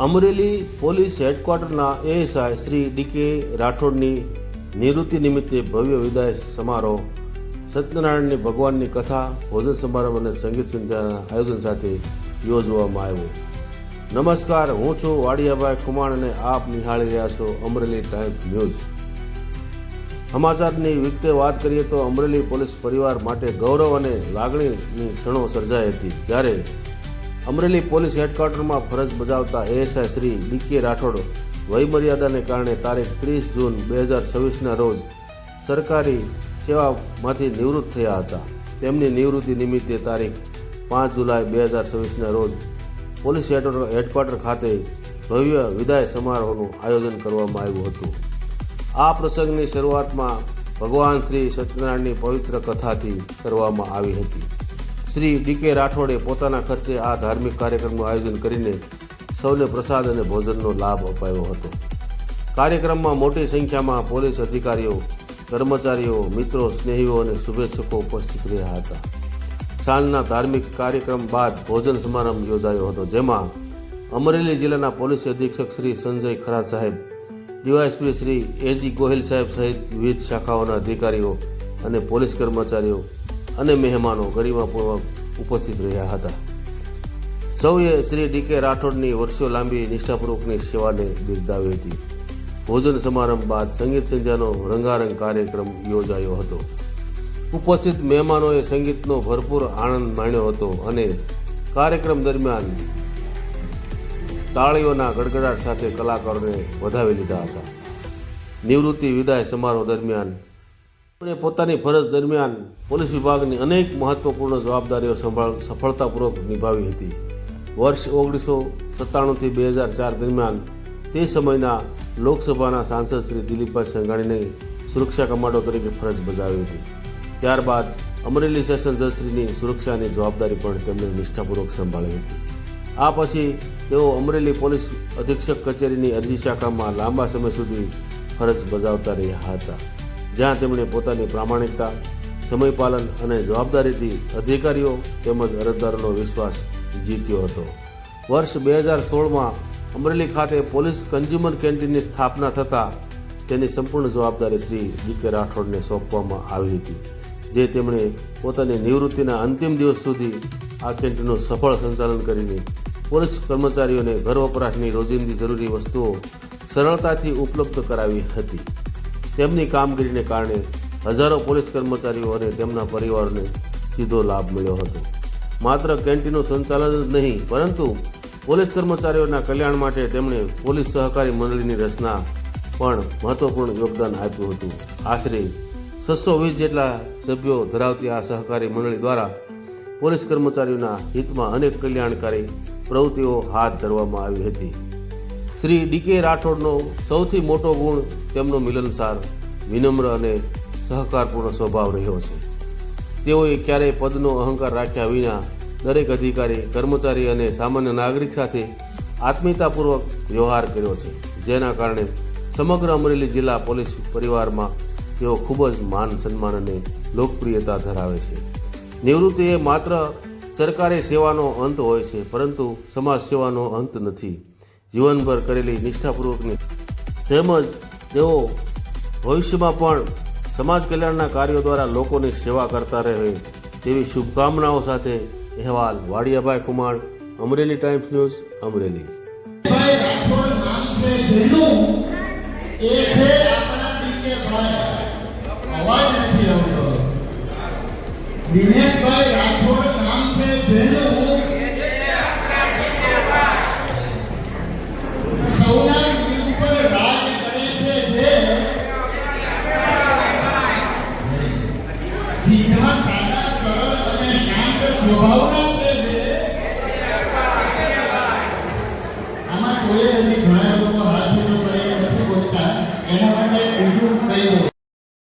Amreli police હેડક્વાર્ટરના ASI Shri DK રાઠોડની નિવૃત્તિ નિમિત્તે ભવ્ય વિદાય સમારોહ સત્યનારાયણની ભગવાનની કથા, ભોજન સમારંભ અને સંગીત સંધ્યાના આયોજન સાથે યોજવામાં આવ્યો. નમસ્કાર, હું છું વાડિયાભાઈ ખુમાણ અને આપ નિહાળી રહ્યા છો અમરેલી ટાઈમ્સ ન્યૂઝ. સમાચારની વિગતે વાત કરીએ તો અમરેલી પોલીસ પરિવાર માટે ગૌરવ અને લાગણીની ક્ષણો સર્જાઈ હતી, જ્યારે અમરેલી પોલીસ હેડક્વાર્ટરમાં ફરજ બજાવતા એએસઆઈ શ્રી ડીકે રાઠોડ વયમર્યાદાને કારણે તારીખ 30 જૂન 2026ના રોજ સરકારી સેવામાંથી નિવૃત્ત થયા હતા. તેમની નિવૃત્તિ નિમિત્તે તારીખ 5 જુલાઈ 2026ના રોજ પોલીસ હેડક્વાર્ટર ખાતે ભવ્ય વિદાય સમારોહનું આયોજન કરવામાં આવ્યું હતું. આ પ્રસંગની શરૂઆતમાં ભગવાન શ્રી સત્યનારાયણની પવિત્ર કથાથી કરવામાં આવી હતી. શ્રી ડીકે રાઠોડે પોતાના ખર્ચે આ ધાર્મિક કાર્યક્રમનું આયોજન કરીને સૌને પ્રસાદ અને ભોજનનો લાભ અપાયો હતો. કાર્યક્રમમાં મોટી સંખ્યામાં પોલીસ અધિકારીઓ, કર્મચારીઓ, મિત્રો, સ્નેહીઓ અને શુભેચ્છકો ઉપસ્થિત રહ્યા હતા. સાંજના ધાર્મિક કાર્યક્રમ બાદ ભોજન સમારંભ યોજાયો હતો, જેમાં અમરેલી જિલ્લાના પોલીસ અધિક્ષક શ્રી સંજય ખરા સાહેબ, ડીવાયએસપી શ્રી એજી ગોહિલ સાહેબ સહિત વિવિધ શાખાઓના અધિકારીઓ અને પોલીસ કર્મચારીઓ અને મહેમાનો ગરિમાપૂર્વક ઉપસ્થિત રહ્યા હતા. સૌએ શ્રી ડીકે રાઠોડની વર્ષો લાંબી નિષ્ઠાપૂર્વકની સેવાને બિરદાવી હતી. ભોજન સમારંભ બાદ સંગીત સંધ્યાનો રંગારંગ કાર્યક્રમ યોજાયો હતો. ઉપસ્થિત મહેમાનોએ સંગીતનો ભરપૂર આનંદ માણ્યો હતો અને કાર્યક્રમ દરમિયાન તાળીઓના ગડગડાટ સાથે કલાકારોને વધાવી લીધા હતા. નિવૃત્તિ વિદાય સમારોહ દરમિયાન તેમણે પોતાની ફરજ દરમિયાન પોલીસ વિભાગની અનેક મહત્વપૂર્ણ જવાબદારીઓ સફળતાપૂર્વક નિભાવી હતી. વર્ષ 1997થી 2004 દરમિયાન તે સમયના લોકસભાના સાંસદ શ્રી દિલીપભાઈ સંઘાણીની સુરક્ષા કમાન્ડો તરીકે ફરજ બજાવી હતી. ત્યારબાદ અમરેલી સેશન જજશ્રીની સુરક્ષાની જવાબદારી પણ તેમણે નિષ્ઠાપૂર્વક સંભાળી હતી. આ પછી તેઓ અમરેલી પોલીસ અધિક્ષક કચેરીની અરજી શાખામાં લાંબા સમય સુધી ફરજ બજાવતા રહ્યા હતા, જ્યાં તેમણે પોતાની પ્રામાણિકતા, સમયપાલન અને જવાબદારીથી અધિકારીઓ તેમજ અરજદારોનો વિશ્વાસ જીત્યો હતો. વર્ષ 2016માં અમરેલી ખાતે પોલીસ કન્ઝ્યુમર કેન્ટીનની સ્થાપના થતાં તેની સંપૂર્ણ જવાબદારી શ્રી ડીકે રાઠોડને સોંપવામાં આવી હતી, જે તેમણે પોતાની નિવૃત્તિના અંતિમ દિવસ સુધી આ કેન્ટીનનું સફળ સંચાલન કરીને પોલીસ કર્મચારીઓને ઘર વપરાશની રોજિંદી જરૂરી વસ્તુઓ સરળતાથી ઉપલબ્ધ કરાવી હતી. તેમની કામગીરીને કારણે હજારો પોલીસ કર્મચારીઓ અને તેમના પરિવારોને સીધો લાભ મળ્યો હતો. માત્ર કેન્ટીનનું સંચાલન જ નહીં, પરંતુ પોલીસ કર્મચારીઓના કલ્યાણ માટે તેમણે પોલીસ સહકારી મંડળીની રચના પણ મહત્વપૂર્ણ યોગદાન આપ્યું હતું. આશરે 620 જેટલા સભ્યો ધરાવતી આ સહકારી મંડળી દ્વારા પોલીસ કર્મચારીઓના હિતમાં અનેક કલ્યાણકારી પ્રવૃત્તિઓ હાથ ધરવામાં આવી હતી. શ્રી ડીકે રાઠોડનો સૌથી મોટો ગુણ તેમનો મિલનસાર, વિનમ્ર અને સહકારપૂર્ણ સ્વભાવ રહ્યો છે. તેઓએ ક્યારેય પદનો અહંકાર રાખ્યા વિના દરેક અધિકારી, કર્મચારી અને સામાન્ય નાગરિક સાથે આત્મીયતાપૂર્વક વ્યવહાર કર્યો છે, જેના કારણે સમગ્ર અમરેલી જિલ્લા પોલીસ પરિવારમાં તેઓ ખૂબ જ માન, સન્માન અને લોકપ્રિયતા ધરાવે છે. નિવૃત્તિ એ માત્ર સરકારી સેવાનો અંત હોય છે, પરંતુ સમાજ સેવાનો અંત નથી. જીવનભર કરેલી નિષ્ઠાપૂર્વકની તેમજ તેઓ ભવિષ્યમાં પણ સમાજ કલ્યાણના કાર્યો દ્વારા લોકોની સેવા કરતા રહે તેવી શુભકામનાઓ સાથે અહેવાલ વાડિયાભાઈ કુમાર, અમરેલી ટાઈમ્સ ન્યૂઝ, અમરેલી. દિનેશભાઈ રાઠોડ નામ છે જેનું સૌના દિલ ઉપર રાજ કરે છે, જે સીધા, સાદા, સરળ અને શાંત સ્વભાવના